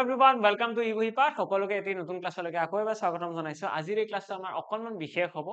everyone, welcome to ইবহিপাঠ সকলোকে এটি নতুন ক্লাছলৈকে আকৌ এবাৰ স্বাগতম জনাইছো। আজিৰ এই ক্লাছটো আমাৰ অকনমান বিশেষ হ'ব।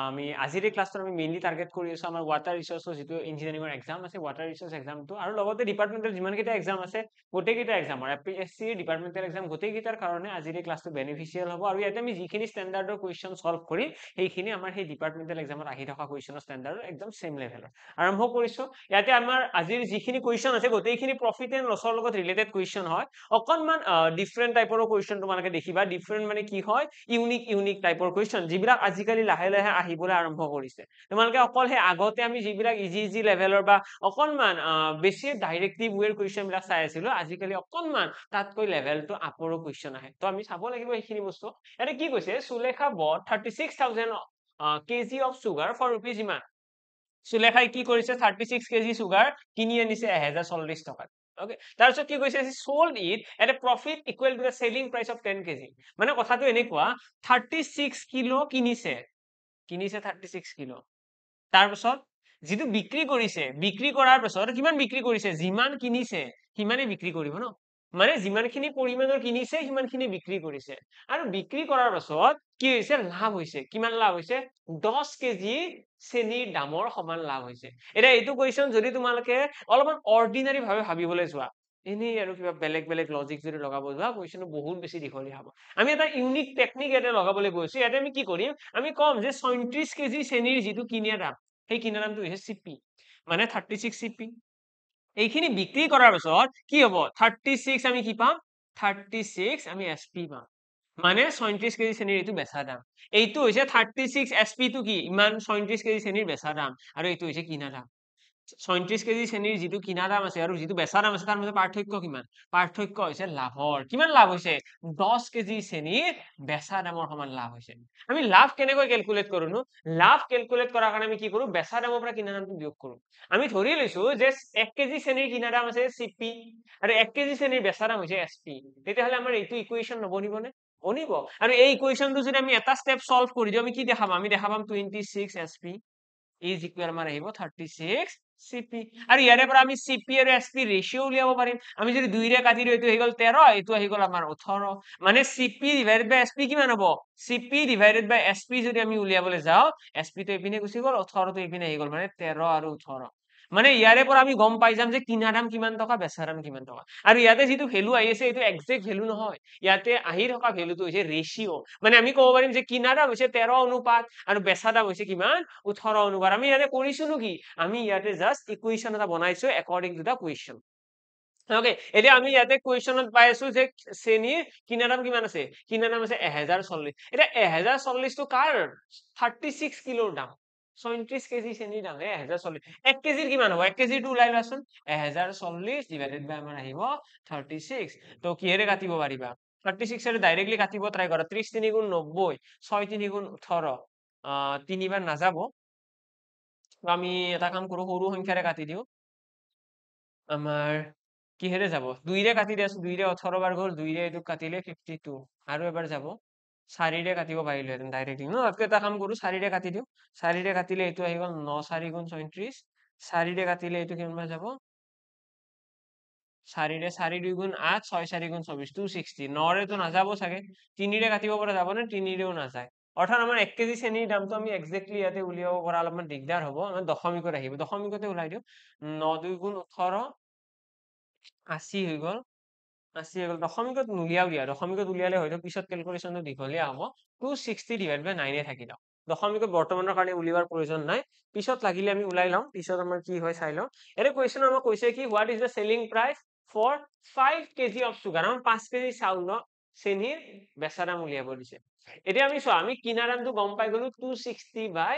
আমি আজিৰ এই ক্লাছটো আমি মেইনলি টাৰ্গেট কৰি আছো আমাৰ ওয়াটাৰ ৰিসোৰ্সৰ যেটো ইঞ্জিনিয়াৰিংৰ এক্সাম আছে ওয়াটাৰ ৰিসোৰ্স এক্সামটো আৰু লগতে ডিপাৰ্টমেন্টেল যিমান কেইটা এক্সাম আছে গোটেইকেইটা এক্সামৰ এপিএসসি ডিপাৰ্টমেন্টেল এক্সাম গোটেইকেইটাৰ কাৰণে আজিৰ এই ক্লাছটো বেনিফিচিয়েল হ'ব আৰু ইয়াতে আমি যিখিনি ষ্টেণ্ডাৰ্ডৰ কোৱেশ্চন সলভ কৰি সেইখিনি আমাৰ সেই ডিপাৰ্টমেন্টেল এক্সামত আহি থকা কোৱেশ্চনৰ ষ্টেণ্ডাৰ্ডৰ একদম সেম লেভেলৰ আৰম্ভ কৰিছো। ইয়াতে আমাৰ আজিৰ যিখিনি কোৱেশ্চন আছে গোটেইখিনি প্ৰফিট এণ্ড লছৰ লগত ৰিলেটেড কোৱেশ্চন হয়। অকনমান ডিফাৰেন্ট টাইপৰ কোৱেশ্চন তোমালোকে দেখিবা। ডিফাৰেন্ট মানে কি হয়, ইউনিক টাইপৰ কোৱেশ্চন যিবিলাক আজিকালি লাহে লাহে আহিবলৈ আৰম্ভ কৰিছে। তোমালোকে অকল হে আগতে আমি যিবিলাক ইজি লেভেলৰ বা অকনমান বেছি ডাইৰেক্টিভ ৱেৰ কোৱেশ্চন বিলাক চাই আছিলো, আজিকালি অকনমান তাতকৈ লেভেলটো আপৰৰ কোৱেশ্চন আহে। তো আমি চাব লাগিব এইখিনি বস্তু। ইয়াতে কি কৈছে, Sulekha bought 36,000 kg of sugar for rupees ইমান। সুলেখাই কি কৰিছে 36 কেজি সুগাৰ কিনি আনিছে 1040 টকাত। ওকে, তাৰপিছত কি কৈছে, sold it at a profit equal to the selling price of 10 kg। মানে কথাটো এনেকুৱা 36 কিলো কিনিছে 36 কিলো, তাৰপিছত যিটো বিক্ৰী কৰিছে, বিক্ৰী কৰাৰ পিছত কিমান বিক্ৰী কৰিছে, যিমান কিনিছে সিমানে বিক্ৰী কৰিব ন, মানে যিমানখিনি পৰিমাণৰ কিনিছে সিমানখিনি বিক্ৰী কৰিছে। আৰু বিক্ৰী কৰাৰ পাছত কি হৈছে, লাভ হৈছে। কিমান লাভ হৈছে, 10 কেজি চেনিৰ দামৰ সমান লাভ হৈছে। এতিয়া এইটো কোৱেশ্চন যদি তোমালোকে অলপমান অৰ্ডিনাৰী ভাৱে ভাবিবলৈ যোৱা, এনেই আৰু কিবা বেলেগ লজিক যদি লগাব যোৱা, কোৱেশ্চনটো বহুত বেছি দীঘলীয়া হ'ব। আমি এটা ইউনিক টেকনিক ইয়াতে লগাবলৈ গৈছো। ইয়াতে আমি কি কৰিম, আমি কম যে 34 কেজি চেনিৰ যিটো কিনাৰ দাম, সেই কিনাৰ দামটো হৈছে চিপি, মানে 36 চিপি। এইখিনি বিক্ৰী কৰাৰ পিছত কি হ'ব, 36 আমি কি পাম, 36 আমি এসপি পাম, মানে 34 কেজি চেনিৰ এইটো বেচা দাম। এইটো হৈছে 36 এসপি টো কি, ইমান 34 কেজি চেনিৰ বেচা দাম, আৰু এইটো হৈছে কিনা দাম। 34 কেজি চেনিৰ যিটো কিনা দাম আছে আৰু যিটো বেচা দাম আছে তাৰ মাজত পাৰ্থক্য কিমান, পাৰ্থক্য হৈছে লাভৰ। কিমান লাভ হৈছে, 10 কেজি চেনিৰ বেচা দামৰ সমান লাভ হৈছে। আমি লাভ কেনেকৈ ক্যালকুলেট কৰো নো, লাভ ক্যালকুলেট কৰাৰ কাৰণে আমি কি কৰো, বেচা দামৰ পৰা কিনা দামটো বিয়োগ কৰো। আমি ধৰি লৈছো যে 1 কেজি চেনিৰ কিনা দাম আছে চিপি আৰু 1 কেজি চেনিৰ বেচা দাম হৈছে এসপি, তেতিয়াহ'লে আমাৰ এইটো ইকুৱেশ্যন নবনিবনে, বনিব। আৰু এই ইকুৱেশ্যনটো যদি আমি এটা স্টেপ সলভ কৰি দিও, আমি কি দেখাম, আমি দেখাম 26 এসপি is equal আমাৰ আহিব 36 চিপি। আৰু ইয়াৰে পৰা আমি চিপি আৰু এসপি ৰেশিও উলিয়াব পাৰিম। আমি যদি 2 ৰে কাটি দিও, এইটো হৈ গ'ল 13, এইটো আহি গ'ল আমাৰ 18, মানে চিপি ডিভাইডেড বাই এসপি কিমান হ'ব, চিপি ডিভাইডেড বাই এসপি যদি আমি উলিয়াবলৈ যাও, এসপি টো এইপিনে গুচি গ'ল, 18 টো এইপিনে আহি গ'ল, মানে 13 আৰু 18। মানে ইয়াৰে পৰা আমি গম পাই যাম যে কিনা দাম কিমান টকা, বেচা দাম কিমান টকা। আৰু ইয়াতে যিটো ভ্যালু আহি আছে এইটো এক্সাক্ট ভ্যালু নহয়, ইয়াতে আহি থকা ভ্যালুটো হৈছে ৰেশিও। মানে আমি ক'ব পাৰিম যে কিনা দাম হৈছে 13 অনুপাত আৰু বেচা দাম হৈছে কিমান, 18 অনুপাত। আমি ইয়াতে কৰিছিলো কি, আমি ইয়াতে জাস্ট ইকুৱেশ্যন এটা বনাইছো according to the question. Okay, এতিয়া আমি ইয়াতে কুৱেশ্যনত পাই আছো যে চেনিৰ কিনা দাম কিমান আছে, কিনা দাম আছে 1040। এতিয়া 1040 টো কাৰ, 36 কিলোৰ দাম, 34 কেজি চেনিৰ দাম 1040। 1 কেজিৰ কিমান হ'ব, 1 কেজিৰ টো ওলাই লোৱাচোন, 1040 ডিভাইডেড বাই আমাৰ আহিব 36। তো কিহেৰে কাটিব পাৰিবা, 36 এৰে ডাইৰেক্টলি কাটিব ট্ৰাই কৰা, 30 3 গুণ 90, 6 3 গুণ 18, 3 বাৰ নাযাব। আমি এটা কাম কৰো, সৰু সংখ্যাৰে কাটি দিও, আমাৰ কিহেৰে যাব, 2 ৰে কাটি দিয়াছো, 2 ৰে 18 বাৰ গ'ল, 2 ৰে এইটো কাটিলে 52, আৰু এবাৰ যাব, 4 ৰে কাটিব পাৰিলোহেঁতেন ডাইৰেক্টলি ন। এটা কাম কৰো, 4 ৰে কাটি দিও, 4 ৰে কাটিলে এইটো আহি গ'ল 9 4 গুণ 34, 4 ৰে কাটিলে এইটো কিমান বাৰ যাব, 4 ৰে 4 2 গুণ 8, 6 4 গুণ 24, 260। 9 ৰে তো নাযাব চাগে, 3 ৰে কাটিব পৰা যাব নে, 3 ৰেও নাযায়। অৰ্থাৎ আমাৰ 1 কেজি চেনিৰ দামটো আমি এক্সাক্টলি ইয়াতে উলিয়াব পৰা অলপমান দিগদাৰ হ'ব, আমাৰ দশমিকত আহিব, দশমিকতে ওলাই দিও, 9 2 গুণ 18, 80 হৈ গ'ল, 80 হৈ গ'ল। দশমিকত নুলিয়াও দিয়া, দশমিকত উলিয়ালে হয়তো পিছত ক্যালকুলেশনটো দীঘলীয়া হ'ব। 260 ডিভাইড বাই 9 থাকি দাও, দশমিকত বৰ্তমানৰ কাৰণে উলিওৱাৰ প্ৰয়োজন নাই, পিছত লাগিলে আমি উলাই লম, পিছত আমাৰ কি হয় চাই লম। এটা কুৱেশ্যন আমাক কৈছে কি, what is the selling price for 5 KG of sugar, আমাৰ 5 কেজি চাউল চেনিৰ বেচা দাম উলিয়াব দিছে। এতিয়া আমি চোৱা, আমি কিনা দামটো গম পাই গলো 260 বাই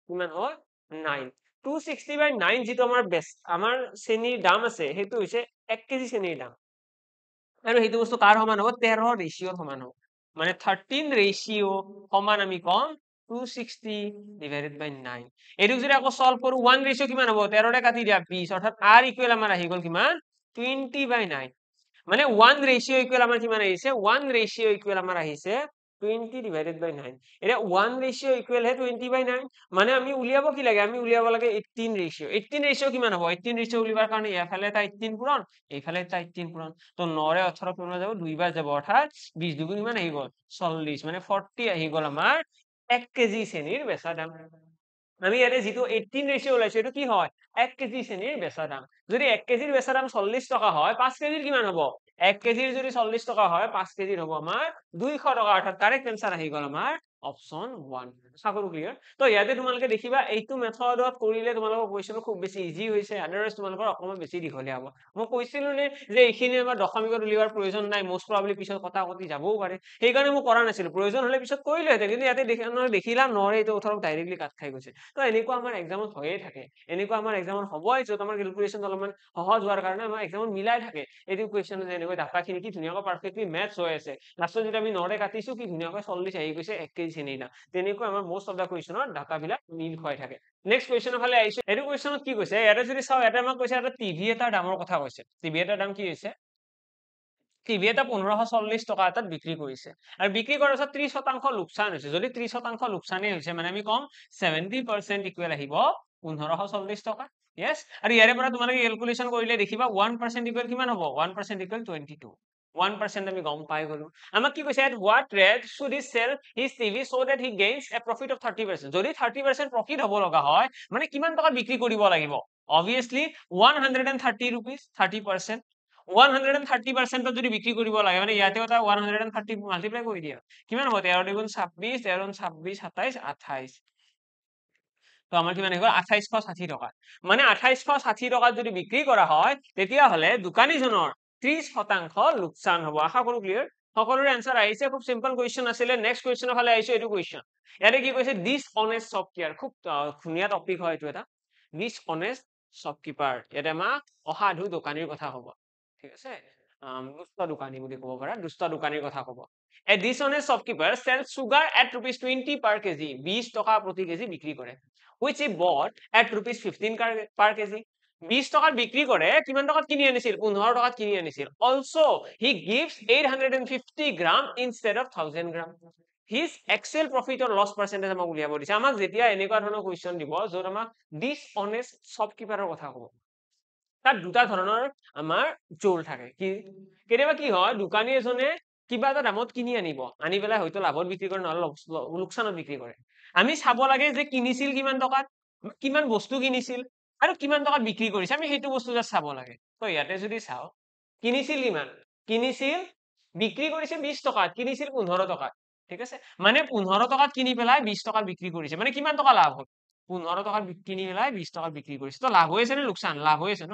কিমান হ'ল 9, 260 বাই 9 যিটো আমাৰ চেনিৰ দাম আছে সেইটো হৈছে 1 কেজি চেনিৰ দাম, আৰু সেইটো বস্তু কাৰ সমান হ'ব, 13 ৰেশিওৰ সমান হ'ব, মানে 13 ৰেশিও সমান আমি কম 260 ডিভাইডেড বাই 9। এইটো যদি আকৌ সলভ কৰো, 1 ৰেশিও কিমান হ'ব, 13 ৰে কাটি দিয়া 20, অৰ্থাৎ r ইকুৱেল আমাৰ আহি গ'ল কিমান 20 বাই 9। মানে 1 ৰেশিও ইকুৱেল আমাৰ কিমান আহিছে, 1 ৰেশিও ইকুৱেল আমাৰ আহিছে 20 divided by 9 এটা 1 ratio equal হে 20/9 মানে আমি উলিয়াব কি লাগে আমি উলিয়াব লাগে 18 ratio 18 ratio কিমান হ'ব 18 ratio উলিয়াবৰ কাৰণে ইয়াফালে এটা 18 পূৰণ এইফালে এটা 18 পূৰণ তো 9 ৰে 18 পূৰণ যাব দুইবাৰ যাব অৰ্থাৎ 20 দুগুণ কিমান আহি গ'ল 40 মানে 40 আহি গ'ল আমাৰ 1 কেজি চেনিৰ বেচা দাম আমি ইয়াতে যেটো 18 ৰেশিও ওলাইছে এটো কি হয় 1 কেজি চেনিৰ বেচা দাম যদি 1 কেজিৰ বেচা দাম 40 টকা হয় 5 কেজিৰ কিমান হ'ব 1 কেজিৰ যদি 40 টকা হয় 5 কেজিৰ হ'ব আমাৰ 200 টকা অৰ্থাৎ কাৰেক্ট आंसर আহি গ'ল আমাৰ অপচন 1 আশা কৰো ক্লিয়াৰ তো ইয়াতে তোমালোকে দেখিবা এইটো মেথডত কৰিলে তোমালোকৰ কোৱেশ্চন খুব বেছি ইজি হৈছে আদাৰৱাইজ তোমালোকৰ অকমান বেছি দীঘলীয়া হ'ব মই কৈছিলো নে যে এইখিনি আমাৰ দশমিকত উলিওৱাৰ প্ৰয়োজন নাই মোষ্ট প্ৰবাবলি পিছত কথা কতি যাবও পাৰে সেই কাৰণে মই কৰা নাছিলো প্ৰয়োজন হলে পিছত কৰিলো হেতে কিন্তু ইয়াতে দেখিলা নৰে এইটো উত্তৰক ডাইৰেক্টলি কাট খাই গৈছে তো এনেকুৱা আমাৰ এক্সামত হৈয়ে থাকে এনেকুৱা আমাৰ এক্সামত হ'বই যত আমাৰ ক্যালকুলেশন অলপমান সহজ হোৱাৰ কাৰণে আমাৰ এক্সামত মিলাই থাকে এইটো কুৱেশ্চন যে এনেকৈ ডাটাখিনি কি ধুনীয়াকৈ পাৰফেক্টলি মেটচ হৈ আছে লাষ্টত যদি আমি নৰে কাটিছো কি ধুনীয়াকৈ 40 আহি গৈছে 1 কেজি চেনি না তেনেকৈ আমাৰ মোষ্ট অফ দা কুৱেশ্চনৰ ডাটা বিলাক মিল হৈ থাকে নেক্সট কুৱেশ্চনৰ ফালে আহিছো এইটো কুৱেশ্চনত কি কৈছে ইয়াতে যদি চাও ইয়াতে আমাক কৈছে এটা টিভি এটাৰ দামৰ কথা কৈছে টিভি এটাৰ দাম কি হৈছে টিভি এটা 1540 টকা এটাত বিক্ৰী কৰিছে আৰু বিক্ৰী কৰাৰ পিছত 30% লোকচান হৈছে যদি 30% লোকচানেই হৈছে মানে আমি কম 70% ইকুৱেল আহিব 1540 টকা yes আৰু ইয়াৰে পৰা তোমালোকে ক্যালকুলেশন কৰিলে দেখিবা 1% ইকুৱেল কিমান হ'ব 1% ইকুৱেল 22 1% আমি গম পাই গলো আমাক কি কৈছে at what rate should he sell his TV so that he gains a profit of 30% যদি 30% প্ৰফিট হ'ব লগা হয় মানে কিমান টকা বিক্ৰী কৰিব লাগিব obviously 130 rupees 30% 130% যদি বিক্ৰী কৰিব লাগে মানে ইয়াতেও এটা 130 মাল্টিপ্লাই কৰি দিয়া কিমান হ'ব 13 দুগুণ 26 13 26 27 28 তো আমাৰ কিমান আহিব 2860 টকা মানে 2860 টকাত যদি বিক্ৰী কৰা হয় তেতিয়া হলে দোকানীজনৰ 30% লোকচান হ'ব আশা কৰো ক্লিয়াৰ সকলোৰে आंसर আহিছে খুব সিম্পল কোৱেশ্চন আছিল নেক্সট কোৱেশ্চনৰ ফালে আহিছো এটো কোৱেশ্চন ইয়াতে কি কৈছে দিস অনেষ্ট শপকিপাৰ খুব ধুনীয়া টপিক হয় এটো এটা দিস অনেষ্ট শপকিপাৰ ইয়াতে আমাক অসাধু দোকানীৰ কথা হ'ব ঠিক আছে দুষ্ট দোকানী বুলি ক'ব পাৰা দুষ্ট দোকানীৰ কথা ক'ব a dishonest shopkeeper sells sugar at ₹20 per kg 20 টকা প্ৰতি কেজি বিক্ৰী কৰে which he bought at ₹15 per kg 20 টকাত বিক্ৰী কৰে কিমান টকাত কিনি আনিছিল 15 টকাত কিনি আনিছিল also he gives 850 gram instead of 1000 gram his actual profit or loss percentage আমাক উলিয়াব দিছে আমাক যেতিয়া এনেকুৱা ধৰণৰ কোৱেশ্চন দিব যত আমাক dishonest shopkeeper কথা ক'ব তাত দুটা ধৰণৰ আমাৰ জোল থাকে কি কেতিয়াবা কি হয় দোকানী এজনে কিবা এটা দামত কিনি আনিব আনি পেলাই হয়তো লাভত বিক্ৰী কৰে নহলে লোকচানত বিক্ৰী কৰে আমি চাব লাগে যে কিনিছিল কিমান টকাত কিমান বস্তু কিনিছিল আৰু কিমান টকাত বিক্ৰী কৰিছে আমি সেইটো বস্তু জাস্ট চাব লাগে তো ইয়াতে যদি চাও কিনিছিল কিমান কিনিছিল বিক্ৰী কৰিছে 20 টকাত কিনিছিল 15 টকাত ঠিক আছে মানে 15 টকাত কিনি পেলাই 20 টকাত বিক্ৰী কৰিছে মানে কিমান টকা লাভ হ'ল 15 টকাত কিনি পেলাই 20 টকাত বিক্ৰী কৰিছে তো লাভ হৈ আছে নে লোকচান লাভ হৈ আছে ন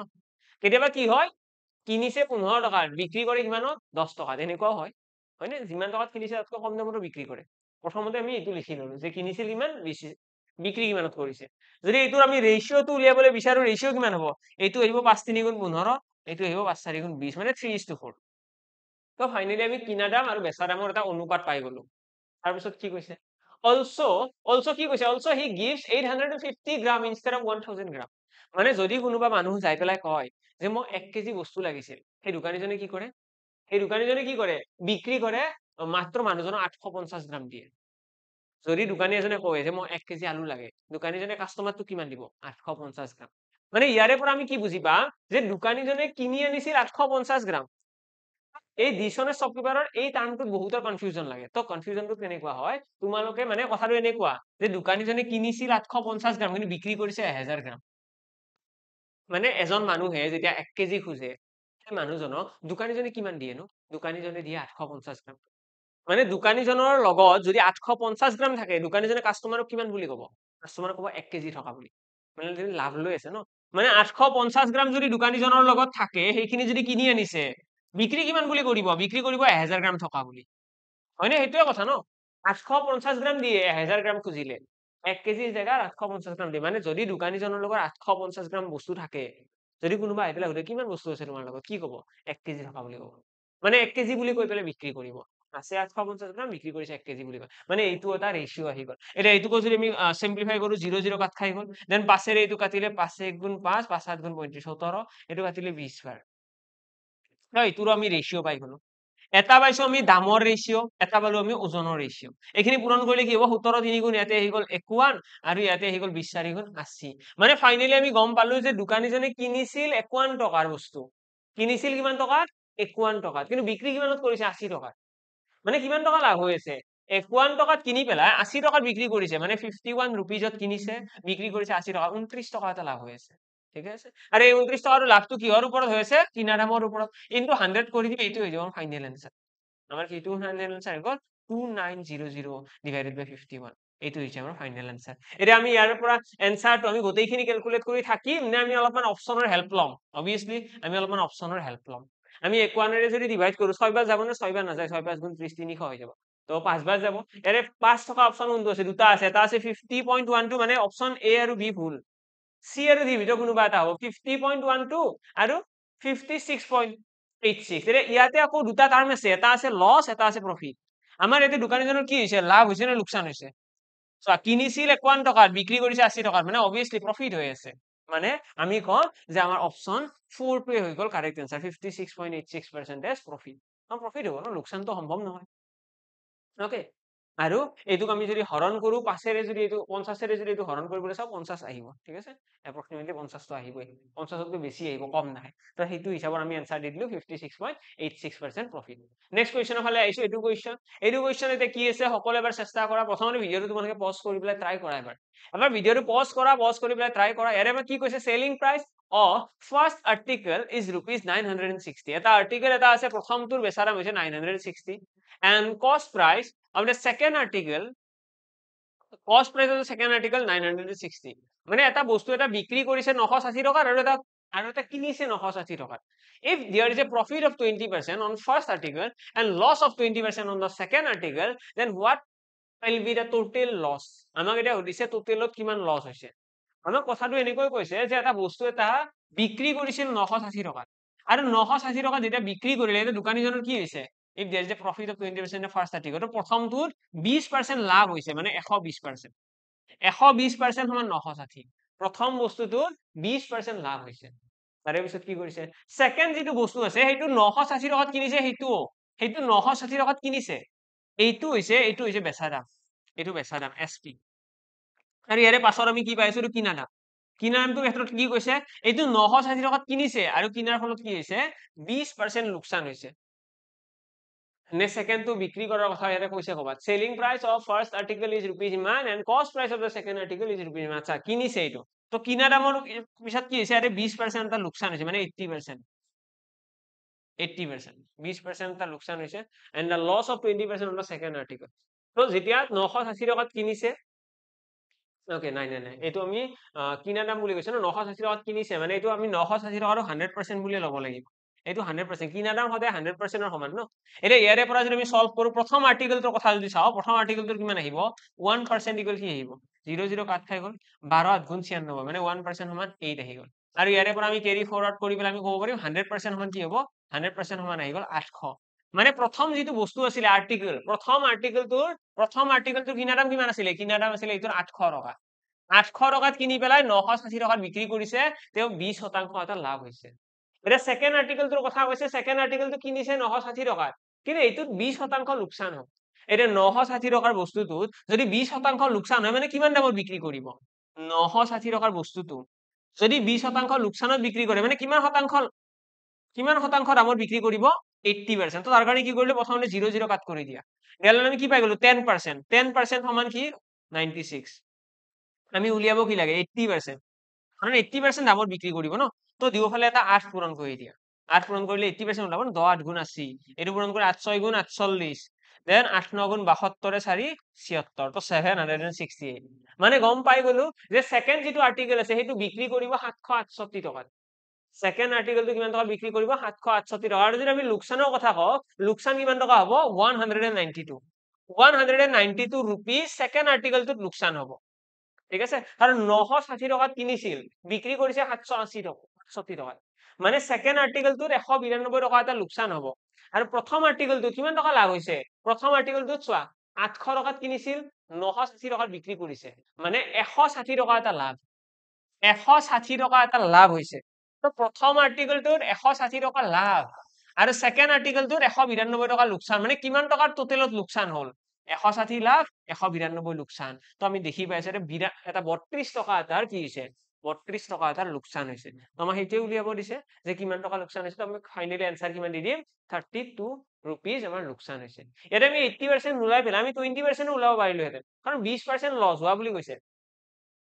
কেতিয়াবা কি হয় কিনিছে 15 টকাত বিক্ৰী কৰে কিমানত 10 টকাত এনেকুৱাও হয় হয়নে যিমান টকাত কিনিছে তাতকৈ কম দামতো বিক্ৰী কৰে প্ৰথমতে আমি এইটো লিখি ললো যে কিনিছিল কিমান বিক্ৰী কিমানত কৰিছে যদি এইটোৰ আমি ৰেশিওটো উলিয়াবলৈ বিচাৰো ৰেশিও কিমান হ'ব এইটো আহিব 5 3 গুণ 15 এইটো আহিব 5 4 গুণ 20 মানে 3:4 তো ফাইনালি আমি কিনা দাম আৰু বেচা দামৰ এটা অনুপাত পাই গলো তাৰ পিছত কি কৈছে also কি কৈছে also he gives 850 gram instead of 1000 gram মানে যদি কোনোবা মানুহ যাই পেলাই কয় যে মই 1 কেজি বস্তু লাগিছিল সেই দোকানীজনে কি কৰে সেই দোকানীজনে কি কৰে বিক্ৰী কৰে মাত্ৰ মানুহজনক 850 গ্ৰাম দিয়ে যদি দোকানী এজনে কয় যে মই 1 কেজি আলু লাগে দোকানীজনে কাস্টমাৰটো কিমান দিব 850 গ্ৰাম মানে ইয়াৰে পৰা আমি কি বুজি পাম যে দোকানীজনে কিনি আনিছিল 850 গ্ৰাম এই dishonest shopkeeper এই টাৰ্মটোত বহুতৰ কনফিউজন লাগে তো কনফিউজনটো কেনেকুৱা হয় তোমালোকে মানে কথাটো এনেকুৱা যে দোকানীজনে কিনিছিল 850 গ্ৰাম কিন্তু বিক্ৰী কৰিছে 1000 গ্ৰাম মানে এজন মানুহে যেতিয়া 1 কেজি খুজে সেই মানুহজনক দোকানীজনে কিমান দিয়ে নো দোকানীজনে দিয়ে 850 গ্ৰাম মানে দোকানীজনৰ লগত যদি 850 গ্ৰাম থাকে দোকানীজনে কাস্টমাৰক কিমান বুলি ক'ব কাস্টমাৰক ক'ব 1 কেজি থকা বুলি মানে লাভ লৈ আছে ন মানে 850 গ্ৰাম যদি দোকানীজনৰ লগত থাকে সেইখিনি যদি কিনি আনিছে বিক্ৰী কিমান বুলি কৰিব বিক্ৰী কৰিব 1000 গ্ৰাম থকা বুলি হয়নে সেইটোৱে কথা ন 850 গ্ৰাম দিয়ে 1000 গ্ৰাম খুজিলে 1 কেজিৰ জেগাত 850 গ্ৰাম দিয়ে মানে যদি দোকানীজনৰ লগত 850 গ্ৰাম বস্তু থাকে যদি কোনোবা আহি পেলাই সুধে কিমান বস্তু আছে তোমাৰ লগত কি ক'ব 1 কেজি থকা বুলি ক'ব মানে 1 কেজি বুলি কৈ পেলাই বিক্ৰী কৰিব আছে 850 গ্ৰাম বিক্ৰী কৰিছে 1 কেজি বুলি কয় মানে এইটো এটা ৰেশিও আহি গ'ল এটা এইটোকো যদি আমি সিম্পলিফাই কৰো 0 0 কাট খাই গ'ল দেন 5 এৰে এইটো কাটিলে 5 1 গুণ 5 5 7 গুণ 35 17 এইটো কাটিলে 20 বাৰ এইটোৰো আমি ৰেশিও পাই গ'লো এটা পাইছো আমি দামৰ ৰেচিঅ, এটা পালো আমি ওজনৰ ৰেচিঅ। এইখিনি পূৰণ কৰিলে কি হ'ব 17 3 গুণ ইয়াতে আহি গ'ল 51 আৰু ইয়াতে আহি গ'ল 20 4 গুণ 80। মানে ফাইনেলি আমি গম পালো যে দোকানীজনে কিনিছিল 51 টকাৰ বস্তু, কিনিছিল কিমান টকাত 51 টকাত, কিন্তু বিক্ৰী কিমানত কৰিছে 80 টকাত। মানে কিমান টকা লাভ হৈ আছে 51 টকাত কিনি পেলাই 80 টকাত বিক্ৰী কৰিছে, মানে 51 ৰুপিজত কিনিছে বিক্ৰী কৰিছে 80 টকা, 29 টকা এটা লাভ হৈ আছে। ঠিক আছে, আৰু এই 29 টকাৰ লাভটো কিহৰ ওপৰত হৈ আছে কিনা দামৰ ওপৰত, ইনটু 100 কৰি দিলে এইটো হৈ যাব ফাইনেল এনসাৰ। আমাৰ কি 200 আনসাৰ গল 2900 ডিভাইডেড বাই 51, এইটো হৈছে আমাৰ ফাইনেল আনসাৰ। এতিয়া আমি ইয়াৰ পৰা এনসাৰটো আমি গোটেইখিনি ক্যালকুলেট কৰি থাকিম নে আমি অলপমান অপচনৰ হেল্প লম? অবভিয়াসলি আমি অলপমান অপচনৰ হেল্প লম। আমি 51 ৰে যদি ডিভাইড কৰো 6 বাৰ যাব নে 6 বাৰ নাযায়, 6 5 গুণ 30 300 হৈ যাব, তো 5 বাৰ যাব। ইয়াৰে 5 টকা অপচন কোনটো আছে, দুটা আছে, এটা আছে 50.12 মানে অপচন এ আৰু বি ভুল, সি আৰু ডি ভিতৰত কোনোবা এটা হ'ব 50.12 আৰু 56.86। এতিয়া ইয়াতে আকৌ দুটা টাৰ্ম আছে, এটা আছে লছ এটা আছে প্ৰফিট। আমাৰ ইয়াতে দোকানীজনৰ কি হৈছে, লাভ হৈছে নে লোকচান হৈছে? চোৱা কিনিছিল 51 টকাত বিক্ৰী কৰিছে 80 টকাত, মানে অবভিয়াসলি প্ৰফিট হৈ আছে। মানে আমি কওঁ যে আমাৰ অপচন 4 টোৱে হৈ গ'ল কাৰেক্ট আনসাৰ, 56.86% প্ৰফিট। প্ৰফিট হ'ব ন, লোকচানটো সম্ভৱ নহয়। ওকে, আৰু এইটোক আমি যদি হৰণ কৰো 5 ৰে যদি এইটো 50 ৰে যদি এইটো হৰণ কৰিবলৈ চাও 50 আহিব। ঠিক আছে, এপ্ৰক্সিমেটলি 50 টো আহিবই, 50 তকৈ বেছি আহিব, কম নাহে। তো সেইটো হিচাপত আমি আনসাৰ দি দিলো 56.86% প্ৰফিট। নেক্সট কুৱেশ্যনৰ ফালে আহিছো, এইটো কুৱেশ্যন এতিয়া কি আছে সকলো এবাৰ চেষ্টা কৰা। প্ৰথমতে ভিডিঅটো তোমালোকে পজ কৰি পেলাই ট্ৰাই কৰা এবাৰ ভিডিঅটো পজ কৰা, পজ কৰি পেলাই ট্ৰাই কৰা। ইয়াৰে কি কৈছে, selling price of first article is ₹960। এটা আৰ্টিকল এটা আছে, প্ৰথমটোৰ বেচা দাম হৈছে 960 and cost price of the second article, cost price of the second article 960। মানে এটা বস্তু এটা বিক্ৰী কৰিছে 960 টকাত আৰু এটা কিনিছে 960 টকাত। if there is a profit of 20% on first article and loss of 20% on the second article, then what will be the total loss? আমাক এটা সুধিছে টোটেলত কিমান লছ হৈছে। আমাক কথাটো এনেকৈ কৈছে যে এটা বস্তু এটা বিক্ৰী কৰিছিল 960 টকাত আৰু 960 টকাত যেতিয়া বিক্ৰী কৰিলে এটা দোকানীজনৰ কি হৈছে, if there is a profit of 20% in the first article, তো প্ৰথমটোৰ 20% লাভ হৈছে, মানে 120%। 120% সমান 960, প্ৰথম বস্তুটোৰ 20% লাভ হৈছে। তাৰে পিছত কি কৰিছে, সেকেন্ড যিটো বস্তু আছে সেইটো 960 টকাত কিনিছে, সেইটো 960 টকাত কিনিছে, এইটো হৈছে বেচা দাম, এইটো বেচা দাম এসপি। আৰু ইয়াৰে পাছত আমি কি পাইছো, এইটো কিনা দাম। কিনা দামটোৰ ক্ষেত্ৰত কি কৈছে, এইটো 960 টকাত কিনিছে আৰু কিনাৰ ফলত কি হৈছে 20% লোকচান হৈছে। নে সেকেন্ডটো বিক্ৰী কৰাৰ কথা ইয়াতে কৈছে ক'বাত, selling price of first article is rupees ইমান এণ্ড কষ্ট price of the second article is rupees ইমান। আচ্ছা কিনিছে এইটো, তো কিনা দামৰ পিছত কি হৈছে, ইয়াতে 20% এটা লোকচান হৈছে, মানে 80%। 20% এটা লোকচান হৈছে and the loss of 20% on the second article। তো যেতিয়া 960 টকাত কিনিছে, ওকে নাই এইটো আমি কিনা দাম বুলি কৈছে ন, 960 টকাত কিনিছে, মানে এইটো আমি 960 টকাটো 100% বুলি ল'ব লাগিব। এইটো 100%, কিনা দাম সদায় 100%ৰ সমান ন। এতিয়া ইয়াৰে পৰা যদি আমি সলভ কৰো, প্ৰথম আৰ্টিকলটোৰ কথা যদি চাও, প্ৰথম আৰ্টিকলটোৰ কিমান আহিব, 1% ইকুৱেল কি আহিব, 0 0 কাট খাই গ'ল, 12 8 গুণ 96, মানে 1% সমান 8 আহি গ'ল। আৰু ইয়াৰে পৰা আমি কেৰি ফৰৱাৰ্ড কৰি পেলাই আমি ক'ব পাৰিম 100% সমান কি হ'ব, 100% সমান আহি গ'ল 800। মানে প্ৰথম যিটো বস্তু আছিলে আৰ্টিকল, প্ৰথম আৰ্টিকলটোৰ কিনা দাম কিমান আছিলে, কিনা দাম আছিলে এইটোৰ 800 টকা। 800 টকাত কিনি পেলাই 960 টকাত বিক্ৰী কৰিছে, তেওঁ 20% এটা লাভ হৈছে। এতিয়া সেকেন্ড আৰ্টিকলটোৰ কথা কৈছে, সেকেন্ড আৰ্টিকলটো কিনিছে 960 টকাত, কিন্তু এইটোত 20% লোকচান হ'ব। এতিয়া 960 টকাৰ বস্তুটোত যদি 20% লোকচান হয়, মানে কিমান দামত বিক্ৰী কৰিব, 960 টকাৰ বস্তুটো যদি 20% লোকচানত বিক্ৰী কৰে, মানে কিমান শতাংশ দামত বিক্ৰী কৰিব, 80%। তো তাৰ কাৰণে কি কৰিলো, প্ৰথমতে 0 0 কাট কৰি দিয়া, ইয়ালৈ আমি কি পাই গলো 10%, 10% সমান কি 96, আমি উলিয়াব কি লাগে 80%, কাৰণ 80% দামত বিক্ৰী কৰিব ন। তো দুয়োফালে এটা 8 পূৰণ কৰি দিয়া, 8 পূৰণ কৰিলে 80% ওলাব, 10 8 গুণ 80, এইটো পূৰণ কৰি 8 6 গুণ 48, দেন 8 9 গুণ 72 4 76, তো 768। মানে গম পাই গলো যে সেকেন্ড যিটো আৰ্টিকেল আছে সেইটো বিক্ৰী কৰিব 768 টকাত, সেকেন্ড আৰ্টিকেলটো কিমান টকা বিক্ৰী কৰিব 768 টকা। আৰু যদি আমি লোকচানৰ কথা কওঁ, লোকচান কিমান টকা হ'ব 192 ৰুপিজ সেকেন্ড আৰ্টিকেলটোত লোকচান হ'ব। ঠিক আছে, কাৰণ 960 টকাত কিনিছিল, বিক্ৰী কৰিছে 780 টকাত, মানে সেকেন্ড আৰ্টিকলটোত 192 টকা এটা লোকচান হ'ব। আৰু প্ৰথম আৰ্টিকলটো কিমান টকা লাভ হৈছে, প্ৰথম আৰ্টিকলটোত চোৱা 800 টকাত কিনিছিল, 960 টকাত বিক্ৰী কৰিছে, মানে 160 টকা এটা লাভ, 160 টকা এটা লাভ হৈছে। তো প্ৰথম আৰ্টিকলটোত 160 টকা লাভ আৰু সেকেন্ড আৰ্টিকেলটোত 192 টকা লোকচান মানে কিমান টকাৰ টোটেলত লোকচান হল 160 লাখ 192 লোকচান তো আমি দেখি পাইছো এটা 32 টকা এটাৰ কি হৈছে 32 টকা এটাৰ লোকচান হৈছে তো আমাক সেইটোৱে উলিয়াব দিছে যে কিমান টকা লোকচান হৈছে তো আমি ফাইনালি আনসাৰ কিমান দি দিম 32 rupees আমাৰ লোকচান হৈছে ইয়াতে আমি 80% নোলাই পেলাই আমি 20% ওলাব পাৰিলোহেঁতেন কাৰণ 20% লছ হোৱা বুলি কৈছে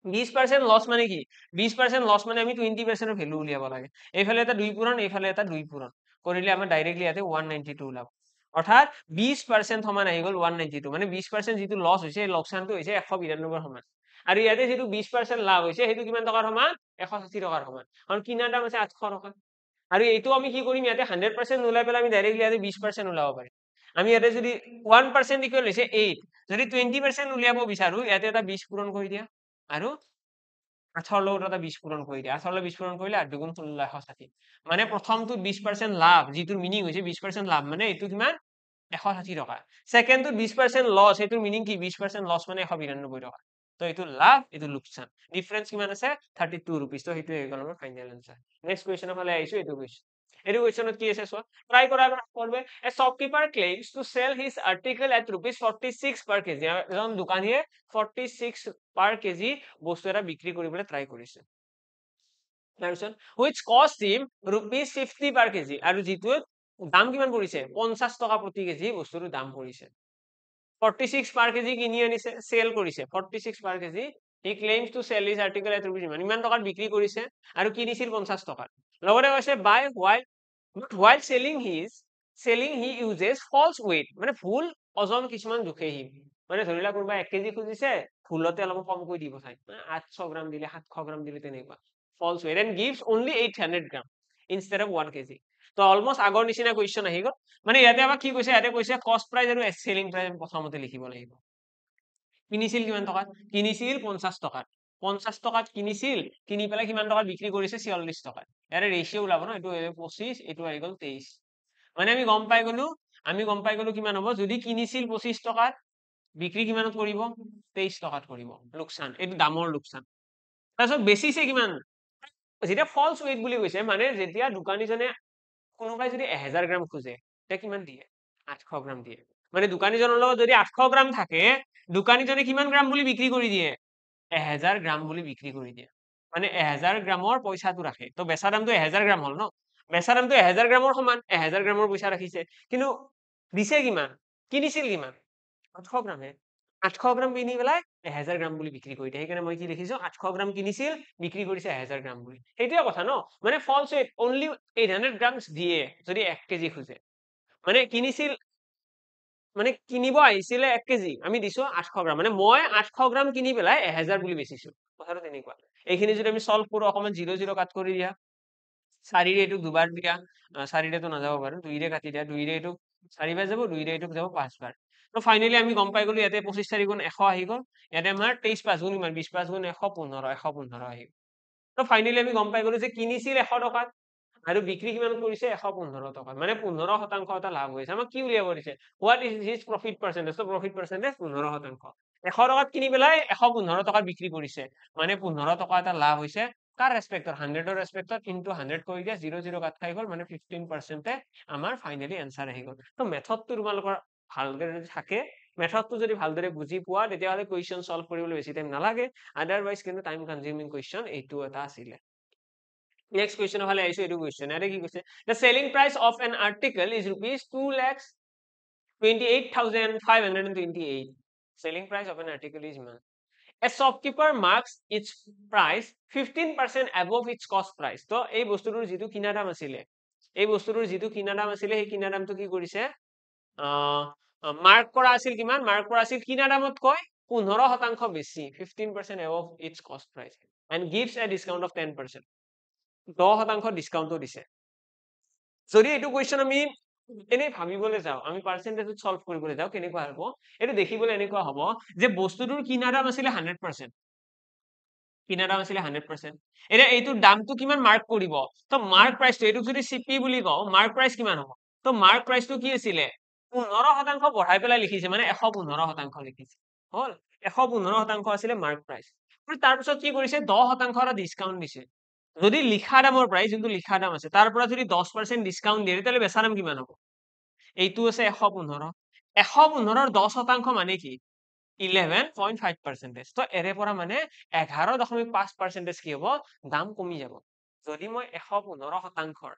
20% লছ মানে কি 20% লছ মানে আমি 20% ভ্যালু উলিয়াব লাগে এইফালে এটা 2 পূৰণ এইফালে এটা 2 পূৰণ কৰিলে আমাৰ ডাইৰেক্টলি ইয়াতে 192 ওলাব অৰ্থাৎ 20% সমান আহি গল 192 মানে 20% যিটো লছ হৈছে লোকচানটো হৈছে 192 সমান আৰু ইয়াতে যেটো 20% লাভ হৈছে হেতু কিমান টকাৰ সমান 160 টকাৰ সমান কাৰণ কিনাৰ দাম আছে 800 টকা আৰু এইটো আমি কি কৰিম ইয়াতে 100% ওলাই পেলাই আমি ডাইৰেক্টলি ইয়াতে 20% ওলাব পাৰিম আমি ইয়াতে যদি 1% ইকুৱেল হৈছে 8 যদি 20% উলিয়াব বিচাৰো ইয়াতে এটা 20 পূৰণ কৰি দিয়া আৰু 8 লগত এটা 20 পূৰণ কৰি দিয়া 8 লগত 20 পূৰণ কৰিলে 8 দুগুণ 16 160 মানে প্ৰথমটো 20% লাভ যিটোৰ মিনিং হৈছে 20% লাভ মানে এইটো কিমান 160 টকা সেকেন্ডটো 20% লছ এইটোৰ মিনিং কি 20% লছ মানে 192 টকা তো এইটো লাভ এইটো লোকচান ডিফারেন্স কিমান আছে 32 rupees তো হেতু হৈ গল আমাৰ ফাইনাল আনসাৰ নেক্সট কোৱেশ্চনৰ ফালে আহিছো এইটো কোৱেশ্চন এইটো কোৱেশ্চনত কি আছে চোৱা ট্ৰাই কৰাৰ পূৰ্বে a shopkeeper claims to sell his article at rupees 46 per kg এজন দোকানীয়ে 46 per kg বস্তু এটা বিক্ৰী কৰিবলৈ ট্ৰাই কৰিছে তাৰপিছত which cost him rupees 50 per kg আৰু যিটো দাম কিমান পৰিছে 50 টকা প্ৰতি কেজি বস্তুৰ দাম পৰিছে 46 per kg কিনি আনিছে সেল কৰিছে 46 per kg he claims to sell his article at rupees ইমান টকাত বিক্ৰী কৰিছে আৰু কিনিছিল 50 টকাত লগতে কৈছে buy while selling he uses false weight মানে ভুল ওজন কিছুমান জোখে হি মানে ধৰিলা কোনোবা 1 কেজি খুজিছে ভুলতে অলপ কম কৈ দিব চাই 800 গ্ৰাম দিলে 700 গ্ৰাম দিলে তেনেকুৱা false weight and gives only 800 gram instead of 1 kg তো অলমোস্ট আগৰ নিচিনা কোৱেশ্চন আহি গল মানে ইয়াতে আমাক কি কৈছে ইয়াতে কৈছে কস্ট প্ৰাইস আৰু সেলিং প্ৰাইস প্ৰথমতে লিখিব লাগিব কিনিছিল কিমান টকাত কিনিছিল 50 টকাত 50 টকাত কিনিছিল কিনি পেলাই কিমান টকাত বিক্ৰী কৰিছে 46 টকাত ইয়াৰে ৰেশিও ওলাব ন এটো 25 এটো আহি গল 23 মানে আমি গম পাই গলো কিমান হ'ব যদি কিনিছিল 25 টকাত বিক্ৰী কিমানত কৰিব 23 টকাত কৰিব লোকসান এটো দামৰ লোকসান তাৰপিছত বেচিছে কিমান যেতিয়া ফলস ওয়েট বুলি কৈছে মানে যেতিয়া দোকানীজনে কোনোবাই যদি 1000 গ্ৰাম খোজে তে কিমান দিয়ে 800 গ্ৰাম দিয়ে মানে দোকানীজনৰ লগত যদি 800 গ্ৰাম থাকে দোকানীজনে কিমান গ্ৰাম বুলি বিক্ৰী কৰি দিয়ে 1000 গ্ৰাম বুলি বিক্ৰী কৰি দিয়ে মানে 1000 গ্ৰামৰ পইচাটো ৰাখে তো বেচা দামটো 1000 গ্ৰাম হল ন বেচা দামটো 1000 গ্ৰামৰ সমান 1000 গ্ৰামৰ পইচা ৰাখিছে কিন্তু দিছে কিমান কিনিছিল কিমান 800 গ্ৰাম হে 800 গ্ৰাম কিনি পেলাই 1000 গ্ৰাম বুলি বিক্ৰী কৰি দিয়ে সেইকাৰণে মই কি লিখিছো 800 গ্ৰাম কিনিছিল বিক্ৰী কৰিছে 1000 গ্ৰাম বুলি সেইটোৱে কথা ন মানে ফলস ওয়েট অনলি 800 গ্ৰামস দিয়ে যদি 1 কেজি খুজে মানে কিনিছিল মানে কিনিব আহিছিলে 1 কেজি আমি দিছো 800 গ্ৰাম মানে মই 800 গ্ৰাম কিনি পেলাই 1000 বুলি বেচিছো কথাটো তেনেকুৱা এইখিনি যদি আমি সলভ কৰো অকমান 0 0 কাট কৰি দিয়া 4 ৰে এইটো দুবাৰ দিয়া 4 ৰে তো নাযাব বাৰু 2 ৰে কাটি দিয়া 2 ৰে এইটো 4 বাৰ যাব 2 ৰে এইটো যাব 5 বাৰ তো ফাইনালি আমি গম পাই গলো ইয়াতে 25 4 গুণ 100 আহি গল ইয়াতে আমাৰ 23 5 গুণ ইমান 20 5 গুণ 115 আহি তো ফাইনালি আমি গম পাই গলো যে কিনিছিল 100 টকাত আৰু বিক্ৰী কিমান কৰিছে 115 টকা মানে 15% এটা লাভ হৈছে আমাক কি উলিয়াব দিছে what is his profit percentage তো প্ৰফিট পাৰ্চেন্টেজ 15% 100 টকাত কিনি পেলাই 115 টকাত বিক্ৰী কৰিছে মানে 15 টকা এটা লাভ হৈছে কাৰ ৰেসপেক্টৰ 100 ৰেসপেক্টৰ ইনটু 100 কৰি দিয়া 0 0 কাট খাই গল মানে 15% আমাৰ ফাইনালি আনসাৰ আহি গল তো মেথডটো তোমালোকৰ ভালদৰে থাকে মেথডটো যদি ভালদৰে বুজি পোৱা তেতিয়াহলে কুৱেশ্চন সলভ কৰিবলৈ বেছি টাইম নালাগে আদাৰৱাইজ কিন্তু টাইম কনজিউমিং কুৱেশ্চন এইটো এটা আছিল নেক্সট কুৱেশ্চনৰ ফালে আহিছো এইটো কুৱেশ্চন আৰে কি কৈছে the selling price of an article is rupees 2,28,528 selling price of an article is man a shopkeeper marks its price 15% above its cost price তো এই বস্তুটোৰ যিটো কিনা দাম আছিল এই বস্তুটোৰ যিটো কিনা দাম আছিল সেই কিনা দামটো কি কৰিছে মাৰ্ক কৰা আছিল কিমান মাৰ্ক কৰা আছিল কিনা দামতকৈ 15% বেছি 15% above its cost price and gives a discount of 10% 10% ডিসকাউন্টও দিছে যদি এইটো কোৱেশ্চন আমি এনে ভাবিবলৈ যাও আমি পাৰ্সেন্টেজত সলভ কৰিবলৈ যাও কেনেকুৱা হ'ব এটো দেখিবলৈ এনেকুৱা হ'ব যে বস্তুটোৰ কিনা দাম আছিল 100% কিনা দাম আছিল 100% এনে এইটোৰ দামটো কিমান মাৰ্ক কৰিব তো মাৰ্ক প্ৰাইসটো এইটো যদি সিপি বুলি কও মাৰ্ক প্ৰাইস কিমান হ'ব তো মাৰ্ক প্ৰাইসটো কি আছিল 15% বঢ়াই পেলাই লিখিছে মানে 115% লিখিছে হল 115% আছিল মার্ক প্ৰাইস আৰু তাৰ পিছত কি কৰিছে 10% এটা ডিসকাউন্ট দিছে যদি লিখা দামৰ পৰাই যোনটো লিখা দাম আছে তাৰ পৰা যদি 10% ডিসকাউন্ট দিয়ে তেতিয়াহ'লে বেচা দাম কিমান হ'ব এইটো আছে 115 115ৰ 10% মানে কি 11.5%। তো এৰে পৰা মানে 11.5% কি হ'ব দাম কমি যাব যদি মই 115%ৰ